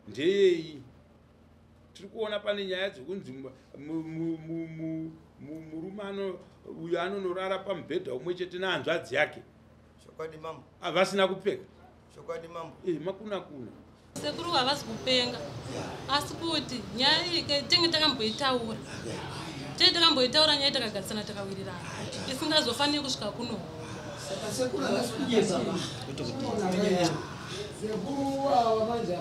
ndei tiri kuona pane nyaya dzokunzi murume uyo anonorara pamubhedha umwe chete nehanzvadzi yake vasina kupfeka makuna kuna sekuru havasi kupenga asi kuti nyaya iyi tenge takamboitaura nyaya takagarisana takawirirana isingazofaniri kusvika kuno sekuru ava manje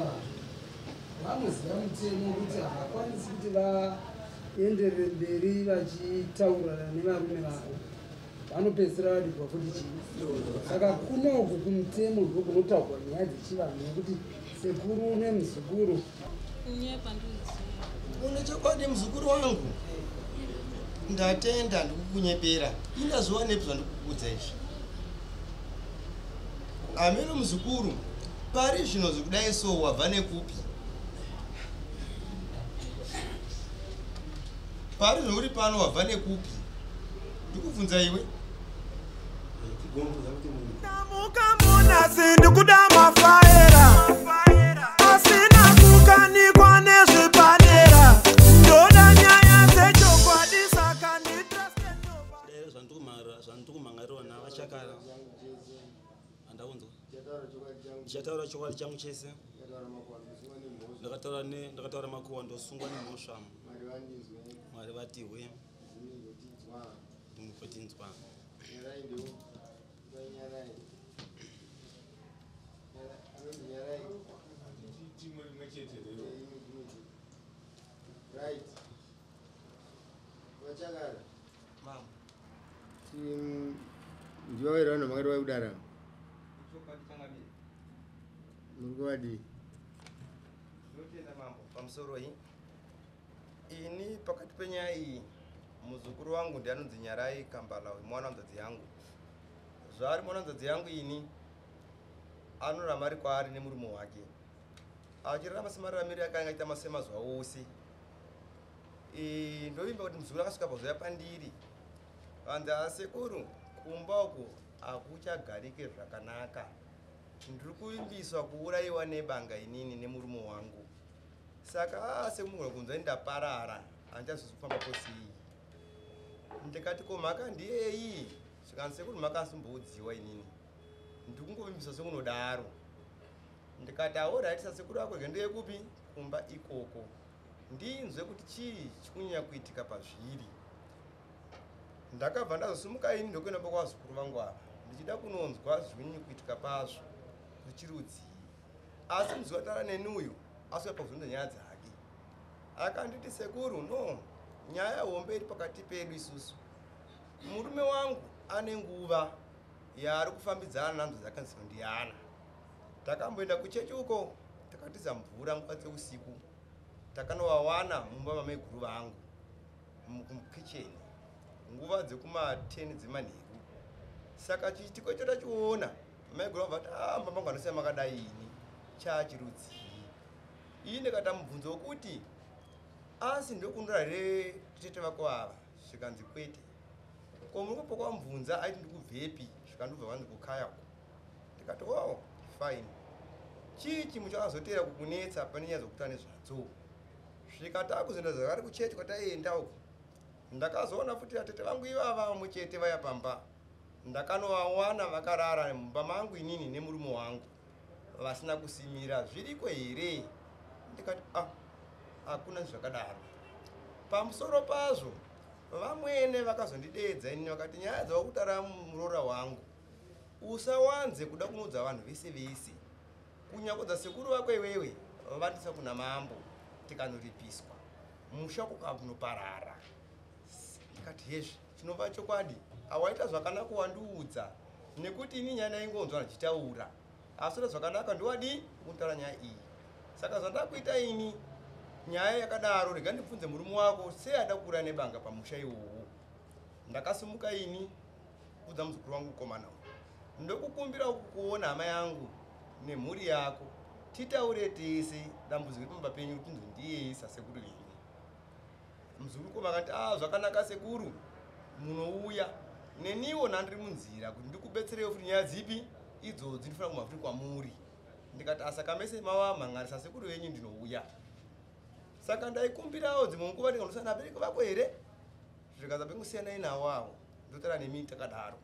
vanoziva mutemo kuti havakwanisi kuti vaenderere mberi vachitaurana nevarume vavo vanopedzisira vadigwa kuti chii saka kunoku kumutemo ndo kunotaurwa nyaya dzechivanhu nekuti sekuru nemuzukuru une chokwadi muzukuru wangu ndatenda ndikukunyepera indazuva nepo zvandikukudza izvi ameno muzukuru pari zvino zvekudai so wabva nekupi pari zvouri pano wabva nekupi ndikubvunza iwe ndikuda mafaera asina kukanikwa nezvepadera ndoda nyaya dzechokwadi saka zvandikumangarira navachakara handaunzwa ndichataura chokwadi changu chese ndakataura makuhwa ndosungwa nemhosva mwari vatirwe ndingotinzwa ndiwairana makati waikudara murikuwadi pamusoro iyi ini pakati penyaya iyi muzukuru wangu ndianonzi Nyarai Kambalawe mwana wanzadzi yangu zvaari mwana wanzadzi yangu ini anorama ari kwaari nemurume wake achirarama semararamiro yakanga aita masemazuva ose ndovimba kuti muzukuru akasvika pazuva pandiri vanzi asekuru kumba uku hakuchagarike zvakanaka ndiri kuvimbiswa kuurayiwa nebanga inini nemurume wangu saka sekumugona kunzwa ndaparara handichazozofamba posii ndikati ko mhaka ndiyeyi zvikanzi sekuru makasumboudziwa inini ndikungovimbiswa sekunodaro ndikati aoraitisa sekuru ako gendo yekupi kumba ikoko ndinzwe kuti chii chikunyanya kuitika pazviri ndakabva ndazosumuka ini ndokuenda pakwazukuru vangu ava ndichida kunonzwa zvinyanya kuitika pazvo zvichirudzii asi muziva tara neni uyu asvika pakuzonda nyaya dzake akanditi sekuru no nyaya hombe iri pakati pedu isusu murume wangu ane nguva yaari kufambidzana nanzo dzakanzi ndiyana takamboenda kuchechi uko takatiza mvura nguva dzeusiku takanovawana mumba mamaiguru vangu mukicheni nguva dzekuma10 dzemanheru saka chiitiko icho tachiona maiguru vabva tamba mangu anosiya makadai ini chachirudzii iyi ndikatamubvunzo wokuti asi ndokundura retete vako ava zvikanzi kwete ko muri kupokwamubvunza aiti ndikubvepi zvikandobva vanzi kukaya uko ndikati wow fine chii chimu chakazotera kukunetsa pane nyaya dzokuta nezvadzo zvikata kuzoenda zvakari kuchechi kwataienda uko ndakazoona futi atete vangu ivava vamwe chete vaya pamba ndakanovawana vakarara mumba mangu inini nemurume wangu vasina kusimira zviriko here ndikati hakuna zvakadaro pamusoro pazvo vamwene vakazondidedza inini vakati nyaya dzavakutara muroora wangu usawanze kuda kunoudza vanhu vese vese kunyakodza sekuru vako iwewe vandisa kuna mambo tikandoripiswa musha kukakunoparara ndikati hezvi chinova chokwadi awaita zvakanaka wandiudza nekuti ini nyaya naingonzwa ndichitaura asi oda zvakanaka ndiwadi kuntaura nyaya iyi saka zvandakuita ini nyaya yakadaro rega ndibvunze murume wako sei ada kuura nebanga pamusha iwowo ndakasimuka ini kudza muzukuru wangu mukomana ndokukumbira kukuona hama yangu nemhuri yako titaure tese dambudziko pamba penyu kuti ndiyeyisa sekuru venyu muzukuru koma akati zvakanaka sekuru munouya neniwo nandiri munzira kuti ndikubetserewo futi nyaya dzipi idzodzi ndifana kumva futi kwamuri ndikati asakamese mawa mang'arisa sekuru wenyu ndinouya saka ndaikumbirawo dzimwe nguva ndikandosana abereki vako here zvikanza pengusiyana inawawo ndotara nemi takadaro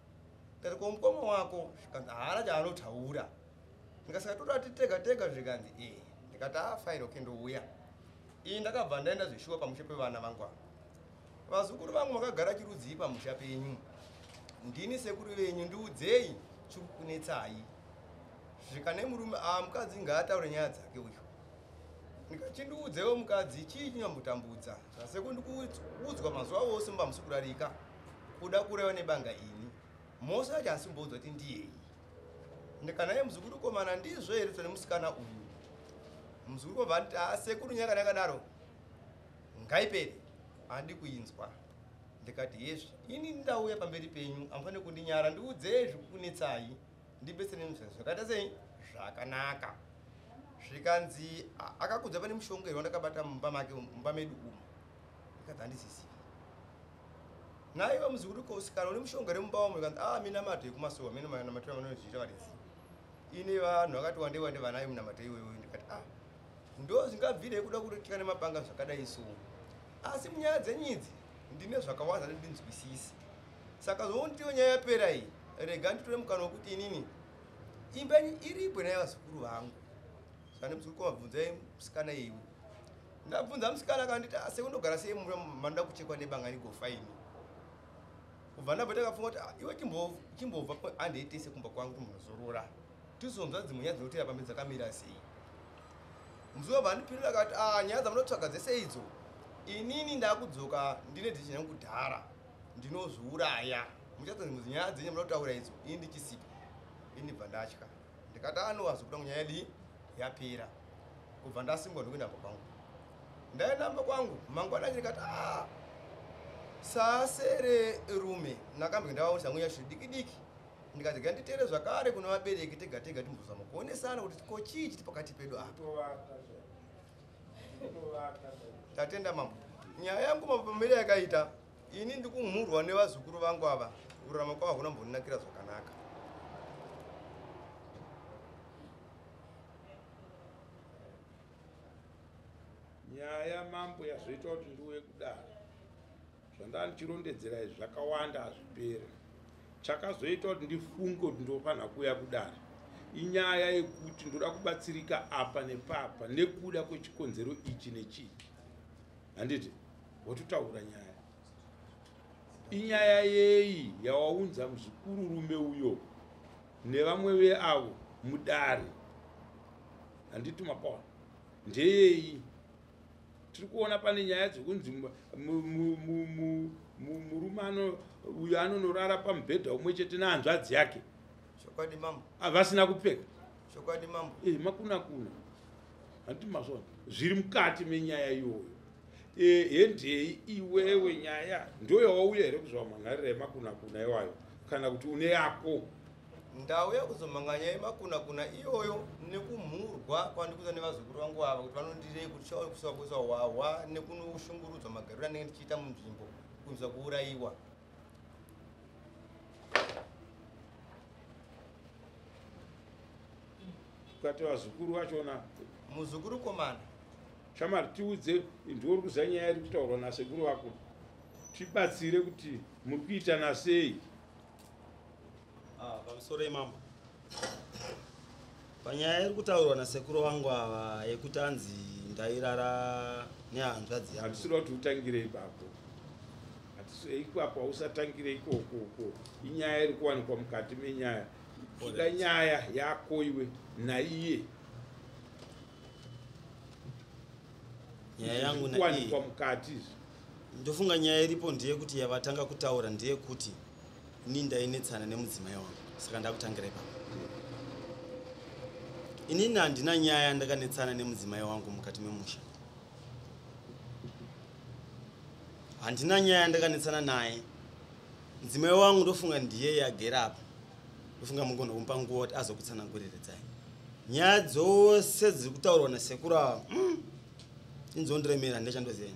ndati komukoma wako zvikanzi haana chaanotaura ndikasaka totati tega zvikanzi ndikati fine okay ndouya iyi ndakabva ndaenda zvishuwa pamusha pevana vangu ava vazukuru vangu makagara chirudzii pamusha penyu ndini sekuru venyu ndiudzei chiri kunetsai zvikane murume mukadzi ngaataure nyaya dzake uyu ndikachindiudzewo mukadzi chii chinyambotambudza zvasekuudzwa mazuva ose mba musikurarika kuda kureva nebanga ini mose acho asimboudzwa kuti ndiyei ndikanaye muzukuru komana ndizvo here tone musikana uyu muzukuru komva anditi sekuru nyaya kana yakadaro ngaipere handi kuinzwa ndikati yezvi ini ndauya pamberi penyu amufanire kundinyara ndiudzei zvikukunetsai ndibetsere zvakaita sei zvakanaka zvikanzi akakudza pane mushongero wandakabata mumba make mumba medu umu ndikati handizisivi naiva muzukuru kosikana une mushongero mumba wamo ikanzi mina mato ekumasowa mene namatira manozviita vadisi ine vanhu vakati wande vanayo munamato iwewe ndikati ndo zvingabvirei kuda kutika nemabanga zvakadai so asi munyaya dzenyidzi ndine zvakawanda ndinzwisisi saka zvondiwo nyaya yapera iyi rega nditore mukana wekuti inini imba iripo naye vazukuru vangu sane muzukuru komabvunzai musikana iwe ndabvunza musikana akanditi sekundogara sei manda kuchekwa nebanga nigofaini kubva ndabva takafunga kuti iwe chimbobva andiitese kumba kwangu munozorora tizonzwa dzimwe nyaya dzinotera pambe dzakamira sei muzobva ndipirira akati nyaya dzamunotsvaga dzese idzo inini ndakudzoka ndine dhishi yangu kudhara ndinozviuraya muchaza nyaya dzenye munotaura idzo ini ndichisipa ini bva ndatya ndikati anowazwa kuda nyaya yedu yapera kubva ndasingwa ndikuendamba kwangu ndaendamba kwangu mangwana ndikati sasere rume nakambe ndavaonesa mweya zvidiki ndikati ganditere zvakare kuna vabereki tega timbozama kuonesana kuti ko chii chiti pakati pedu apa tatenda mambo nyaya yangu mapamberi yakaita ini ndikumhurwa nevazukuru vangu ava kurarama kwavo hakuna mbondinakira zvakanaka nyaya mambo yazvoita kuti ndiuye kudaro zvandandichirondedzera izvi zvakawanda hazviperi chakazoita kuti ndifunge kuti ndofanira kuuya kudaro inyaya yekuti ndoda kubatsirika apa nepapa nekuda kwechikonzero ichi nechii handiti wototaura nyaya inyaya yeyi yawaunza muzikururume uyo nevamwe veavo mudare handiti mapaona ndeyeyi tiri kuona pane nyaya dzekunzi murume uyo anonorara pamubhedha umwe chete nehanzvadzi yake chokwadi mambo havasina kupfeka chokwadi mambo makuna handiti mazvona zviri mukati menyaya iyoyo hendei iwewe nyaya ndoyawauya here kuzva manharira yemakuna iwayo kana kuti une yako ndauya kuzomhanga nyaya yemakuna iyoyo nekumhurwa kwandikuza nevazukuru vangu ava kuti vanondirei kuti chakuisa hwahwa nekunoshungurudzwa magariro anenge ndichiita munzvimbo kunzwa kuurayiwa ukati vazukuru vachona muzukuru komana shamari tiudze ndiuri kuziva nyaya iri kutaurwa nasekuru vako tibatsire kuti muri kuita nasei pamusoro imambo panyaya iri kutaurwa nasekuru vangu ava yekuti anzi ndairara nehanzvadzi yangu handisiri kuti utangire ipapo ipapo hausatangire ikoko inyaya iri kuwanikwa mukati menyaya ida nyaya yako iwe naiye nyaya yangu kuwanikwa mukati ndofunga nyaya iripo ndeyekuti yavatanga kutaura ndeyekuti ini ndainetsana nemudzimai wangu saka ndakutangira ipapo inini handina nyaya ndakanetsana nemudzimai wangu mukati memusha handina nyaya ndakanetsana naye mudzimai wangu ndofunga ndiye yagera apa ndofunga mungona kumupa nguva kuti azokutsananguriridzai nyaya dzose dziri kutaurwa nasekuru ava inzondiremera handichandoziva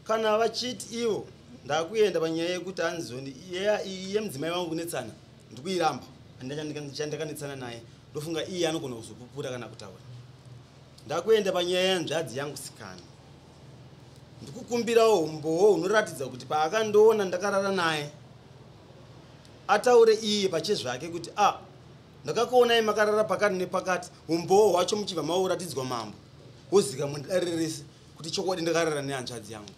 kana vachiti ivo ndakuenda panyaya yekuti hanzoni iye mudzimai wangu kunetsana ndikuiramba handichandakanetsana naye ndofunga iye anogona kuzopupura kana kutaura. Ndakuenda panyaya yanzvadzi yangu sikana. Ndikukumbirawo umbowo unoratidza kuti paakandoona ndakarara naye ataure iye pachezvake kuti ndakakuonai makarara pakati nepakati, umbowo hwacho muchibva mauratidzwa mambo wozika mundare rese kuti chokwadi ndakarara nehanzvadzi yangu.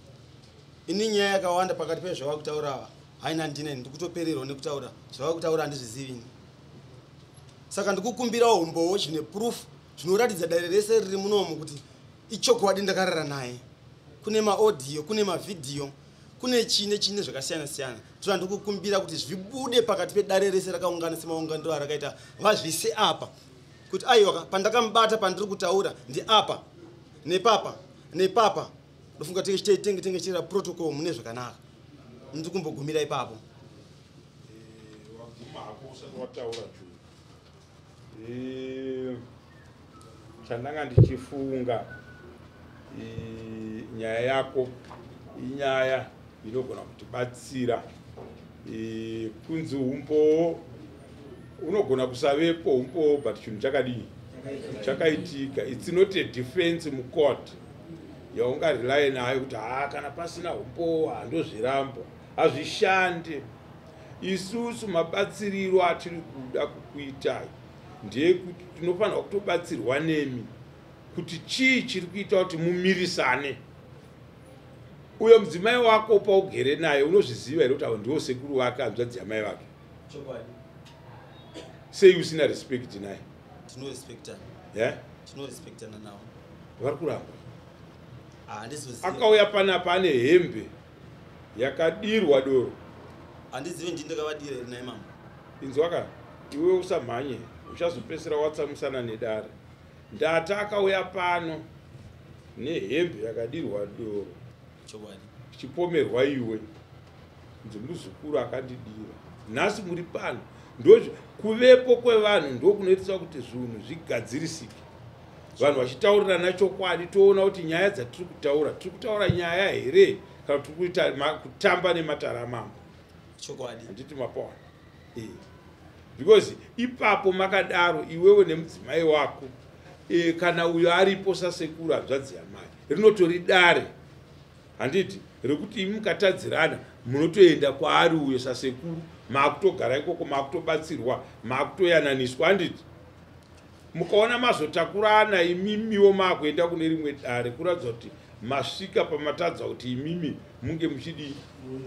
Ini nyaya yakawanda pakati pezvava kutaura haina ndine ndikutopererwa nekutaura zvava kutaura handizvizivini. Saka ndikukumbirawo umbowo zvine proof zvinoratidza dare rese riri munomu kuti ichokwadi ndakarara naye. Kune maaudio, kune mavidhiyo, kune chine zvakasiyana siyana. Tira ndikukumbira kuti zvibude pakati pedare rese rakaungana semaunganiro arakaita vazvise apa kuti aiwa pandakamubata pandiri kutaura ndi apa nepapa nepapa. Ndofunga tenge chira protocol mune zvakanaka. Ndikumbogumira ipapo. Waguma hapo usati wataura juu. Chandanga ndichifunga nyaya yako inyaya inogona kutibatsira. Kunzi umbo unogona kusavepo umbo but chinhu chakadii chakaitika. It's not a defense mucourt yaungarely nayo kuti kana pasina umbo handozviramba. Hazvishande. Isusu mabatsiriro atiri kuda kukuitai ndeyekuti tinofanirwa kutobatsirwa nemi kuti chii chiri kuita kuti mumirisane. Uyo mudzimai wako paugere naye unozviziva here kuti avo ndiwo sekuru wake hanzvadzi yamai vake? Sei usina respect naye? Tinorespektana nawo. Vari kuramba. Akauya panapa ane hembe yakadirwa doro. Handizivi ndindakavadira here naye mama. Inzwaka iwe usamhanye uchazopesera watsamusana nedare. Ndati akauya pano nehembe yakadirwa doro chipomerwa iwe nzi muzukuru akandidira. Nhasi muri pano kuvepo kwevanhu ndokunoitisa kuti zvinhu zvigadzirisike. Vanhu vachitaurirana chokwadi toona kuti nyaya dzatiri kutaura nyaya here kana tiri kuita kutamba nematara mambo. Handiti mapawana. Because ipapo makadaro iwewe nemudzimai wako kana uyo aripo sasekuru hanzvadzi yamai rinotori dare handiti rekuti imi mukatadzirana munotoenda kwaari uyo sasekuru maakutogara ikoko maakutobatsirwa maakutoyananiswa handiti. Mukaona mazotakurana imimiwo maakuenda kune rimwe dare kuratidza kuti masvika pamatadza kuti imimi munge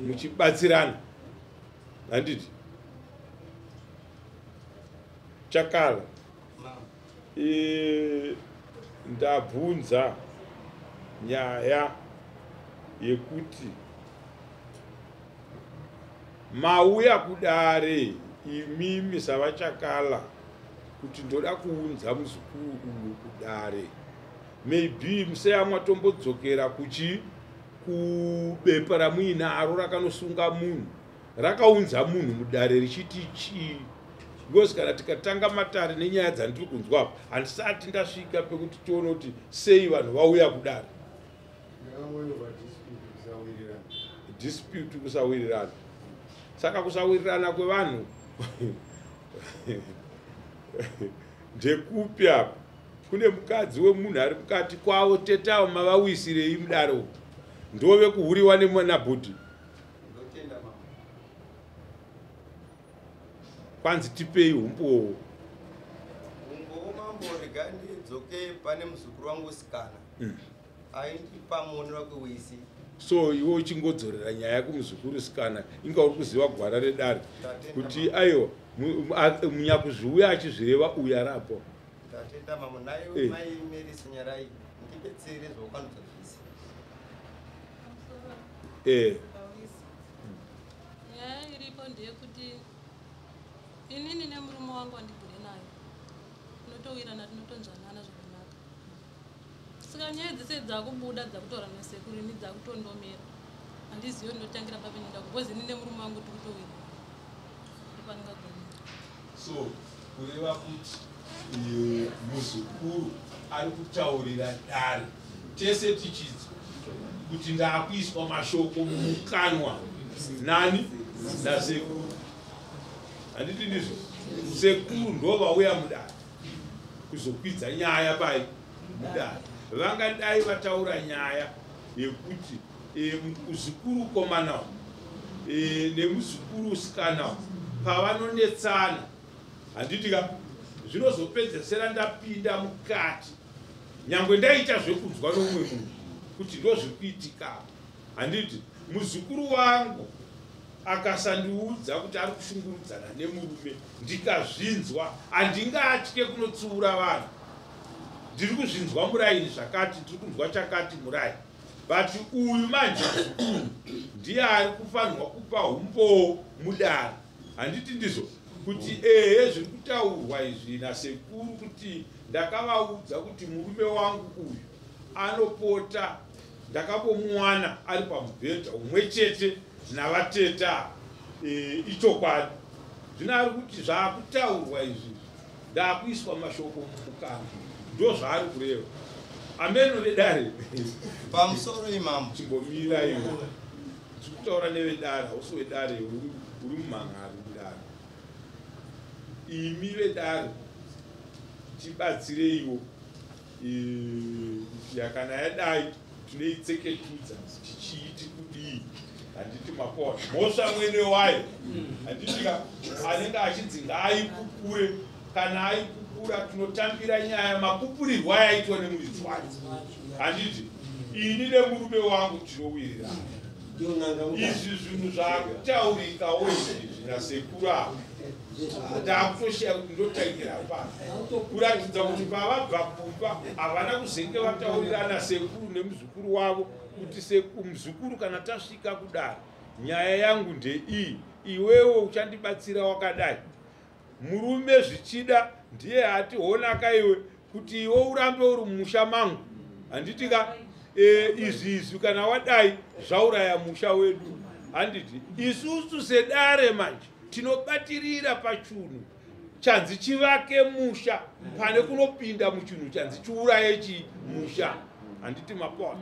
muchibatsirana handiti. Chakala ndabvunza nyaya yekuti mauya kudare imimi savachakala kuti ndoda kuunza muzukuru uyu kudare. Maybe museyamwatombodzokera kubepa ramuinaro rakanosunga munhu rakaunza munhu mudare richiti chii. Because kana tikatanga matare nenyaya dzandiri kunzwa apa handisati ndasvika pekuti tione kuti sei vanhu vauya kudare. Dispute kusawirirana. Saka kusawirirana kwevanhu ndekupi apa? Kune mukadzi wemunhu ari mukati kwavo tetawo mavawisirei mudare uku ndove kuhuriwa nemanabhudhi. Kwanzi tipei umbowo. Umbowo mambo regandi dzoke pane muzukuru wangu sikana. Aindipa muonero wake wese. So iwe uchingodzorera nyaya yako muzukuru sikana inga uri kuziva gwara redare kuti aiwa munyakuzviuya achizvireva uya rapo. Ndatenda mama naye mai Mary Sinyarai ndibetsere zvokanudza zvese. Nyaya iripo ndeyekuti inini nemurume wangu wandigere nayo tinotowirana tinotonzwanana zvakanaka. Saka nyaya dzese dzakubuda dzakutaura nesekuru ini dzakutondomera handizivi ndinotangira papenyika because ini nemurume wangu tikutowirana ndipaningagomera. So kureva kuti muzukuru ari kutaurira dare tese tichidzi kuti ndakuiswa mashoko mumukanwa nani nasekuru. Handiti ndizvo sekuru ndovauya mudare kuzokwidza nyaya pai mudare. Vangadai vataura nyaya yekuti muzukuru komana nemuzukuru usikana pavanonetsana, handiti ka zvinozopedzesera ndapinda mukati, nyangwe ndaita zvekunzwa nomumwe munhu kuti ndozvikuitika. Handiti muzukuru wangu akasandiudza kuti ari kushungurudzana nemurume ndikazvinzwa, handingatye kunotsiura vanhu. Ndiri kuzvinzwa muraini zvakati, ndiri kunzwa chakati muraini, but uyu manje ndiye ari kufanirwa kupa umbo mudare. Handiti ndizvo kuti zviri kutaurwa izvi nasekuru kuti ndakavaudza kuti murume wangu uyu anopota ndakambomwana ari pamubhedha umwe chete navateta ichokwadi. Zvino ari kuti zvaakutaurwa izvi ndaakuiswa mashoko mukana, ndo zvaari kureva. Ameno vedare pamusoro imambo chimbomira iwe tikutaura nevedare, hausi wedare uri mumhan'ari mudare. Imi vedare tibatsireiwo yakana yadai tinoitseketudza tichiiti kudii. Handiti makona mhosva mwene wayo, handitika anenge achinzi ngaaipupure. Kana aipupura tinotambira nyaya mapupurirwa yaitwa nemuridzi wacho. Handiti ini nemurume wangu tinowirirana. Izvi zvinhu zvakutaurikawo izvi nasekuru avo ndakutosheya kuti ndotangira pasi kuratidza kuti pavabva kumba havana kuzenge vataurirana sekuru nemuzukuru wavo kuti muzukuru kana tasvika kudare nyaya yangu ndeiyi, iwewe uchandibatsira wakadai. Murume zvichida ndiye hati honaka iwe kuti iwe urambe uri mumusha mangu. Handitika izvi kana wadai zvauraya musha wedu. Handiti isusu sedare manje tinobatirira pachunhu chanzi chivake musha pane kunopinda muchinhu chanzi chiuraye chimusha. Handiti mapona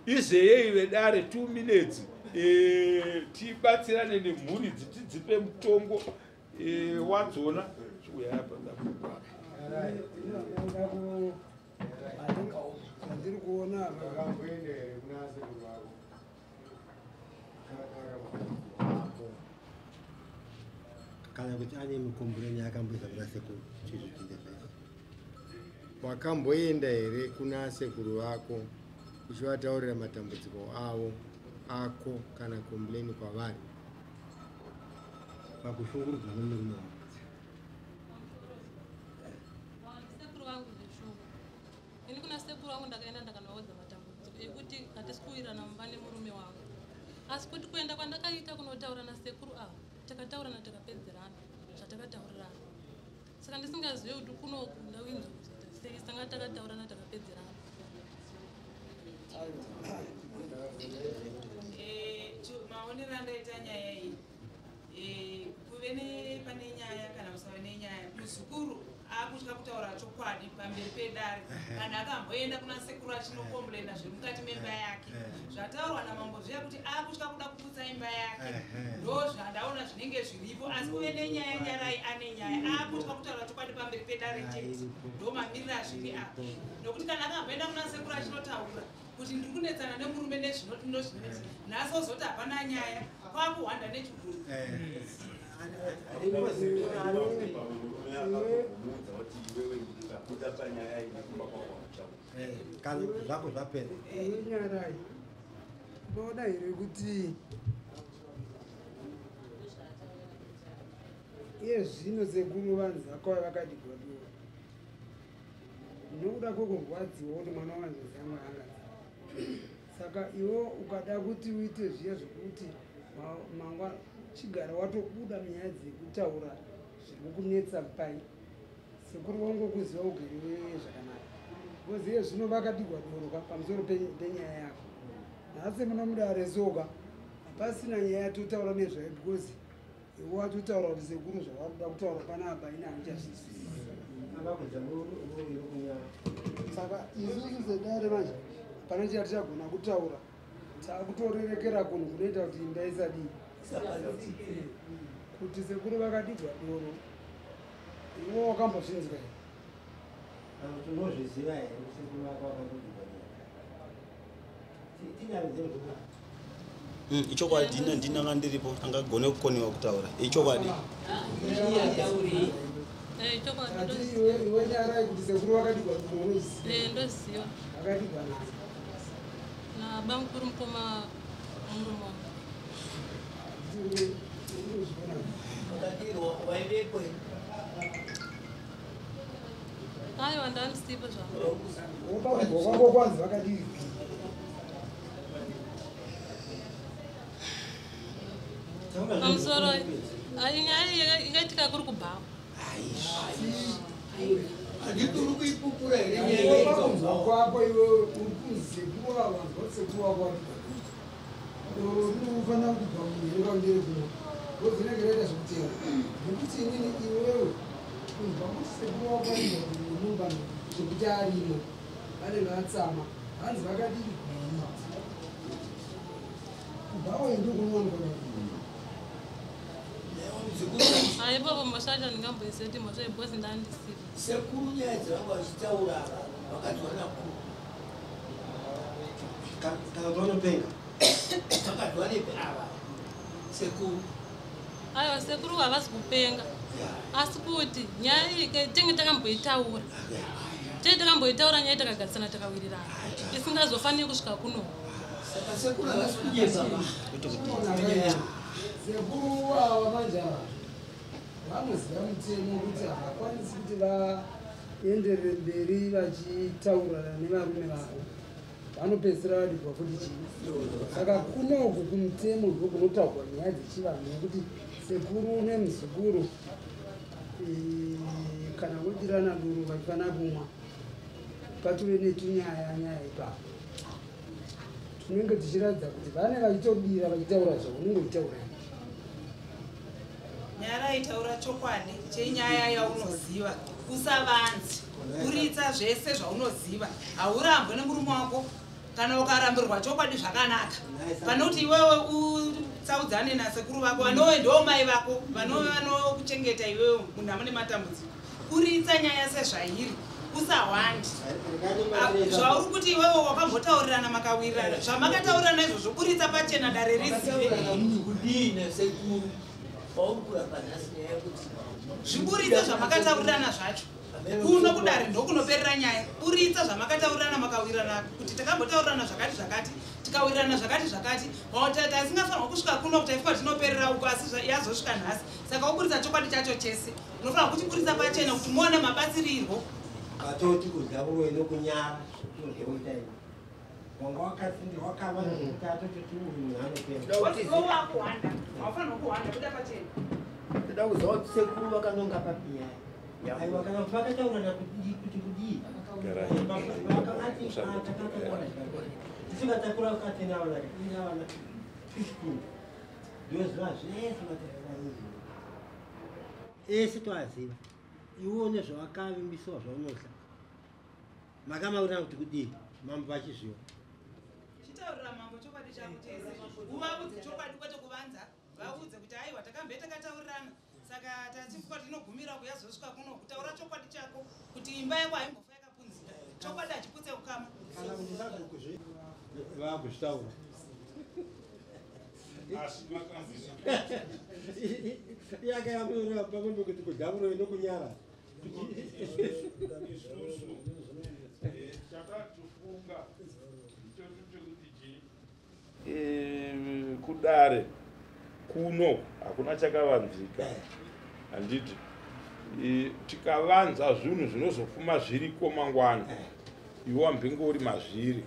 izeye ive dare 2 minutes tibatsirane nemhuri dzipe mutongo wadzona ndiri kuona kana kuti ane mukomboreni akamboisa kuna sekuru chizvipindepesa. Wakamboenda here kuna sekuru vako uchivataurira matambudziko avo ako kana komboreni kwavari pakushungurudzwa nemurume wako? Sekuru vangu zveshungu. Ini kuna sekuru vangu ndakaenda ndakanoudza matambudziko ekuti hatisi kuwirirana mumba nemurume wangu. Asi kuti kuenda kwandakaita kunotaura nasekuru ava takataurana takapedzerana zvatakataurirana. Saka ndisingazivi kuti kunoku ndawinzwa sei, saka takataurana takapedzerana. Maonero andaita nyaya iyi kuve pane nyaya kana kusava nenyaya, muzukuru akutya kutaura chokwadi pamberi pedare kana akamboenda kuna sekuru achinokomborena zviri mukati memba yake. Zvataurwa namambo zviya kuti akutya kuda kuputsa imba yake, ndo zvandaona zvinenge zviripo. Asi kuve nenyaya nyarai ane nyaya akutya kutaura chokwadi pamberi pedare chete, ndo mamiriro azviri apa. Nokuti kana akamboenda kuna sekuru achinotaura kuti ndiri kunetsana nemurume nezvinoti ndozvinoti, nhasi ozoti hapana nyaya, kwakuhwanda nechiguru. Kana zvako zvapera nyarai unoda here kuti iye zvino sekuru vanhu vakauya vakadigodora nokuda kwekurwadziwa kuti mwana wangu zangu anga. Saka iwo ukada kuti uite zviya zvekuti mangwana chigara watobuda munyaya dzekutaura zviri kunetsa pai, sekuru wangu kuziva ugere zvakanaka. Because iye zvino vakadigwa doro pamusoro penyaya yako. Nhasi munomudare soga hapasina nyaya totaura nezvayo, because iwe watotaura kuti sekuru zvavari kuda kutaura panapa ine handichazvizii. Saka isusu sedare manje pane chatichagona kutaura takutorerekera kunhu kunoita kuti imba isadii kuti sekuru vakadigwa doro iwo wakambozvinzwa here tinozviziva here sekuru vako vakandodhibanira tinyaridze ichokwadi ndinanga ndiripo angagone kukoniwa kutaura ichokwadi iwe nyarai kuti sekuru vakadigwa unoziva ndoziva akadigwa nabamukuru mukoma murume wangu aiwa ndandisipa zvavo wapakugwa kwako kwanzi vakadii pamusoro nyaya ingaitika kuri kubhawa handikuri kuipupura herepakunzwa kwako iwe uri kusekuru wavanzwa sekuru wako unofanira kuti bvamunyereka ndere kuno ndozvinenge raita zvokutera nekuti inini iwewe kunzwa kuti sekuru wako aiaumba zvekuti arimo anenge atsama hanzi vakadii kubvawo indikunowanikwa aipapo mashacha ndingamboiseti mhosva ibhozi ndandisipa sekuru nyaya dzavanga vachitaura vakati vanakuru kana vanopenga vakati vanepava sekuru aiwa sekuru havasi kupenga asi kuti nyaya iyi tenge takamboitaura tei takamboitaura nyaya takagarisana takawirirana isingazofaniri kusvika kuno saka sekuru havasi kunyezava sekuru ava manje ava vanoziva mutemo kuti havakwanisi kuti vaenderere mberi vachitaurana nevarume vavo vanopedzisira vadigwa kuti chii saka kunoku kumutemo ndo kunotaurwa nyaya dzechivanhu nekuti sekuru nemuzukuru kana vodirana duro vachifana kumwa patove netunyaya ipapo tinenge tichiratidza kuti vane vachitodira vachitaura zvaunenge uchitaura nyara aitaura chokwadi chenyaya yaunoziva usavanzi kuritsa zvese zvaunoziva haurambwe nemurume wako kana ukarambirwa chokwadi zvakanaka pane kuti iwewe utsaudzane nasekuru vako vanove ndo mai vako vanove vanokuchengeta iwewe munhu amune matambudziko kuritsa nyaya sezvairi usawandi zvauri kuti iwewe wakambotaurirana makawirirana zvamakataurirana izvozvo kuritsa pachena dare rizive zviburitsa zvamakataurirana zvacho kuno kudare ndokunoperera nyaya buritsa zvamakataurirana makawirirana kuti takambotaurirana zvakati zvakati tikawirirana zvakati zvakati tasingafanirwa kusvika kuno kuti taifuka tinoperera uko asi yazosvika nhasi saka uburitsa chokwadi chacho chese unofanira kuchiburitsa pachena kuti muone mabatsirirwo atoti kudya uwene kunyara zvoitaii wanga wakatsindi wakava nezvekutatu kuti munhu anokuwanda haufanirwa kuwanda kuda pachena toda kuziva kuti sekuru vakanonga papiya aiwa kana kuti vakataurana kuti kudii vakati takataura tisingatakura katenawana 15 ndoziva zvese mataaii ese toaziva iwone zvavakavimbisiwa zvaunohla makamaurana kuti kudii mambo vachizviwa chitaurira mambo chokwadi chako chese uvaudze chokwadi kwete kuvanza vaudze kuti aiwa takambe takataurirana saka tachifuka tinogumira kuyazosvika kuno kutaura chokwadi chako kuti imba yako haimbofa yakapunzika chokwadi hachiputse ukama vakuzvitaura yakayamira pamwe kuti kudhavuro inokunyara kudare kuno hakuna chakavanzika handiti tikavanza zvinhu zvinozofuma zviriko mangwana iwe wambinge uri mazviri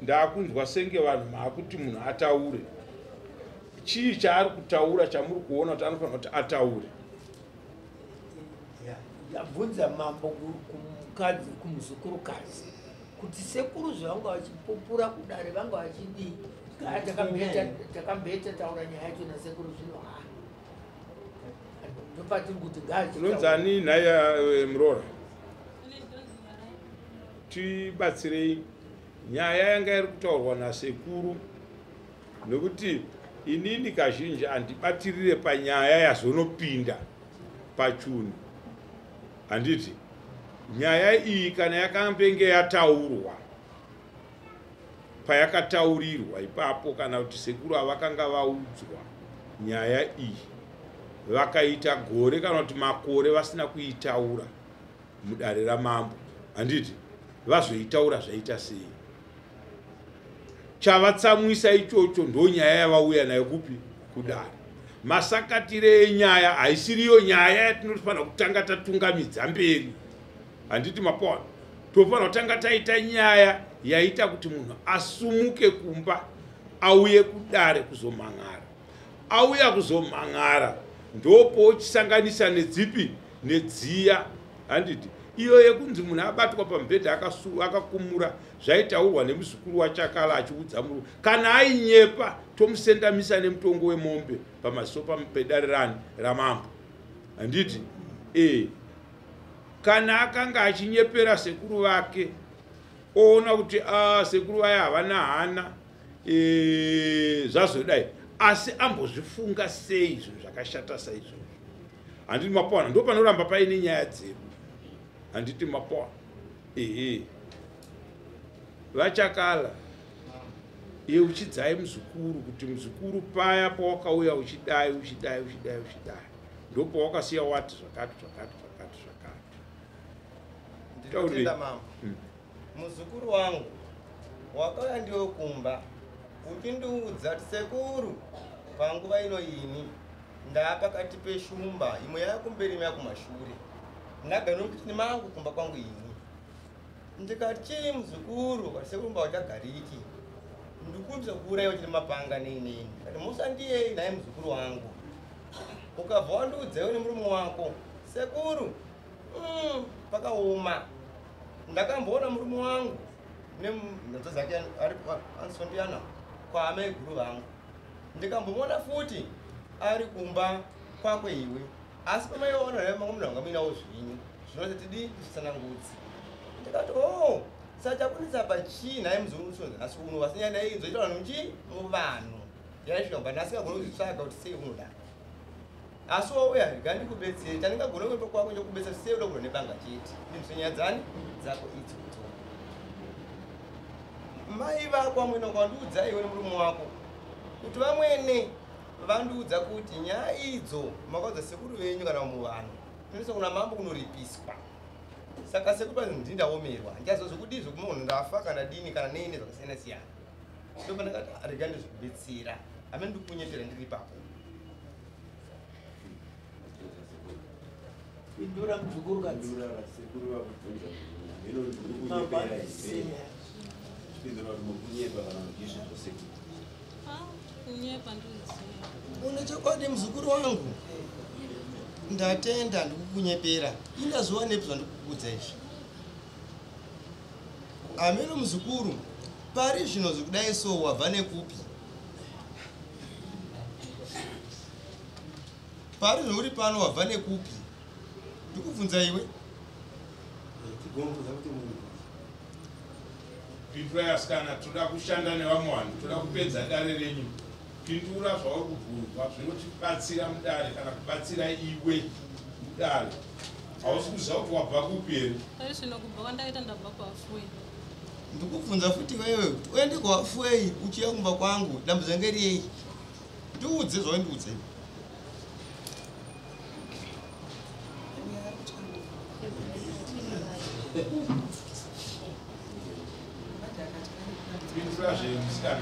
ndakunzwa senge vanhu maakuti munhu ataure chii chaari kutaura chamuri kuona kuti anofanira kuti ataure yabvunza mambo kumukadzi kumuzukurukazi kuti sekuru zvavanga vachipupura kudare vanga vachidii takambeta taura nyaya yacho nasekuru zvino ndopatiri kuti unonzani nhaya murora tibatsirei nyaya yanga iri kutaurwa nasekuru nekuti inini kazhinji handibatirire panyaya yazonopinda pachunu. Handiti nyaya iyi kana yakambenge yataurwa payakataurirwa ipapo, kana kuti sekuru avakanga vaudzwa nyaya iyi vakaita gore kana kuti makore vasina kuitaura mudare ramambo, handiti vazoitaura zvaita sei? Chavatsamwisa ichocho ndo nyaya yavauya nayo kupi kudare. Masakatire enyaya haisiriyo nyaya yatinofanira kutanga tatungamidza mberi, handiti mapona. Tofanira kutanga taita nyaya yaita kuti munhu asumuke kumba auye kudare kuzomang'ara. Auya kuzomang'ara ndopo chisanganisa nedzipi nedziya, handiti iyo yekunzi munhu abatwa pamubhedha akakumura zvaitaurwa nemuzukuru waChakala achiudza muru kana ainyepa tomusendamisa nemutongo wemombe pamaziso pamubhedha ramambo, handiti kana akanga achinyepera sekuru vake oona kuti sekuru vaya havana hana zvazodai, asi ambozvifunga sei zvinhu zvakashata saizvozvo? Handiti mapona, ndo panoramba paine nyaya dzedu, handiti mapona. VaChakala uchidzai muzukuru kuti muzukuru paya pawakauya uchidai ndo pawakasiya wati zvakati. Ndinotenda mambo. Muzukuru wangu wakauya ndiwe kumba uchindiudza kuti sekuru, panguva ino ini ndapakati peshumba imwe yakumberi imwe yakumashure, ndagara kuti ni mangu kumba kwangu ini. Ndikati chii muzukuru? Kuti sekuru mba wachagariki ndikumbisa kuuraiwa chiri mapanga neinini. Kati musandiyei naye muzukuru wangu, ukabva wandiudzewo nemurume wako sekuru pakaoma. Ndakamboona murume wangu nemhonzo dzake ari ansondiyana kwaamai guru vangu, ndikambomona futi ari kumba kwakwe iwe, asi pamaiona naye mangu munhu wanga muinawo zvinyu zvinoti tidi zvisanangudzi. Ndikati sachakunisa pachii naye muzungu nhasi uno vasinya naye inzoitaura nomuchi muvanhu yaisvika mba ndasingagona kuzvitsvaga kuti sei unoda, asi wauya ndikandikubetsere chandingagona kupa kwako ndokubetsera sei uda kuno nebanga chete ndimsenyadzani dzako idzi kuto mai vako amwene kwandiudza iwe nemurume wako kuti vamwene vandiudza kuti nyaya idzo makaudza sekuru venyu kana muvanhu inoisa kuna mambo kunoripiswa. Saka sekuru panzi ndindaomerwa ndiazozvokudizvo kuma munhu ndafa kana dini kana neine zvakasiyana siyana, ndopa ndakati rega ndizvikubetsera ame ndikunyepera ndiri ipapo. Pindura muzukuru Pindura sekuru vakubvunza hino ndiri kunyepera here. Pindura kuti mukunyepa kana kuti izvozvo sekuru. Kunyepa ndoziva. Une chokwadi muzukuru wangu, ndatenda ndikukunyepera. Indazuva nepi zvandikukuudza izvi. Ameno muzukuru, pari zvino zvekudai so wabva nekupi? Pari zvouri pano wabva nekupi? Ndikubvunza iwe. Pindura asikana, toda kushanda nevamwe vanhu, toda kupedza dare renyu. Pindura zvauri kubvunzwa zvinotibatsira mudare kana kubatsira iwe mudare. Hausi kuziva kuti wabva kupi here? Pari zvino kubva kwandaita ndabva kwaFuei. Ndikubvunza futi wewe kuti uende kwaFuei uchiya kumba kwangu dambudziko ngerei? Ndiudze zvaundiudza. Pindura zvemusikana.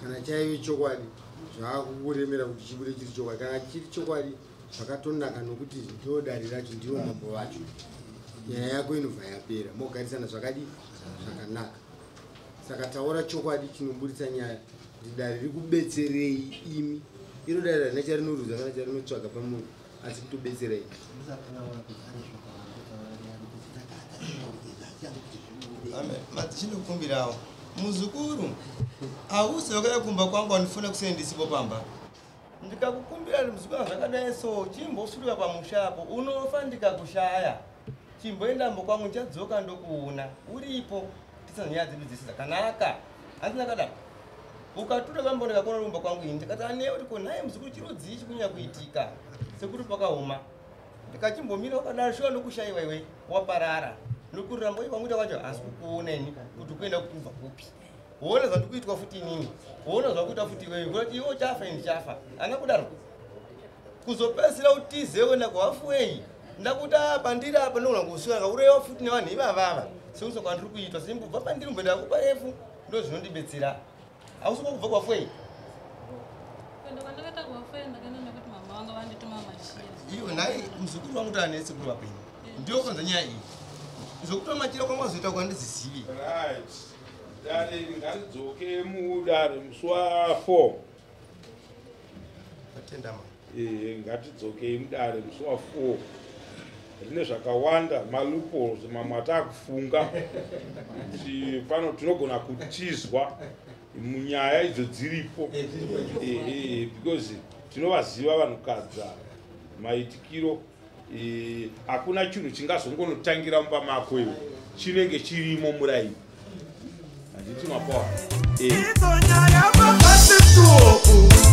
Kana chaive chokwadi zvaakukuremera kuti chibude chiri chokwadi. Kana chiri chokwadi zvakatonaka nokuti ndo dare racho ndivo mambo vacho. Nyaya yako inobva yapera mogarisana zvakadi zvakanaka. Saka taura chokwadi chinoburitsa nyaya kuti dare riri kubetserei imi. Iro dare harina charinorudza kana charinotsvaga pamunhu asi kutobetserai. Chinokumbirawo muzukuru hausi wakauya kumba kwangu andifuna kusendisipo pamba. Ndikakukumbira kuti muzukuru zvakadai so chimbosvika pamushapo unofa ndikakushaya chimboendambo kwangu ndichadzoka ndokuona uripo tisana nyaya dzedu dzese dzakanaka handina kadaro ukatura kambo ndikakona rumba kwangu ini ndikati anewe riko naye muzukuru chirodzi ichi kunyanya kuitika sekuti pakaoma ndikachimbomira wakadaro shuwa nokushayiwa iwe waparara nokuriramba ipamuita kwacho hasi kukuoneni kuti kuenda kubva kupi woona zvandikuitwa futi inini woona zvakuita futi iwewe kuti iwe chafa ini chafa hana kudaro kuzopedzisira utize wenda kwafuwei ndakuti apa ndiri apa ndogona kuswera urewa futi nevanhu ivavava sekuso kwandiri kuitwa sembubva pandiri mboenda kuparefu ndo zvinondibetsera hausi kubva kwafuwei Kwenda kwandakaita kwafuwei ndakaenda nekuti mama vanga vandituma machira. iwe naye muzukuru wangu taane sekuru vapenyu ndiyo kwanza nyaya iyi zvokutora machira kwangu azoita kwandizizivi right dare ngaridzoke mudare musi wa4 atenda ma ngatidzokei mudare musi wa4 rine zvakawanda malupo mamwe atakufunga kuti pano tinogona kutizwa munyaya idzo dziripo because tinovaziva vanhukadza maitikiro hakuna chinhu chingazongonotangira mumba mako iwe chinenge chirimo muraini handiti mapawa idzo nyaya mabhatituoku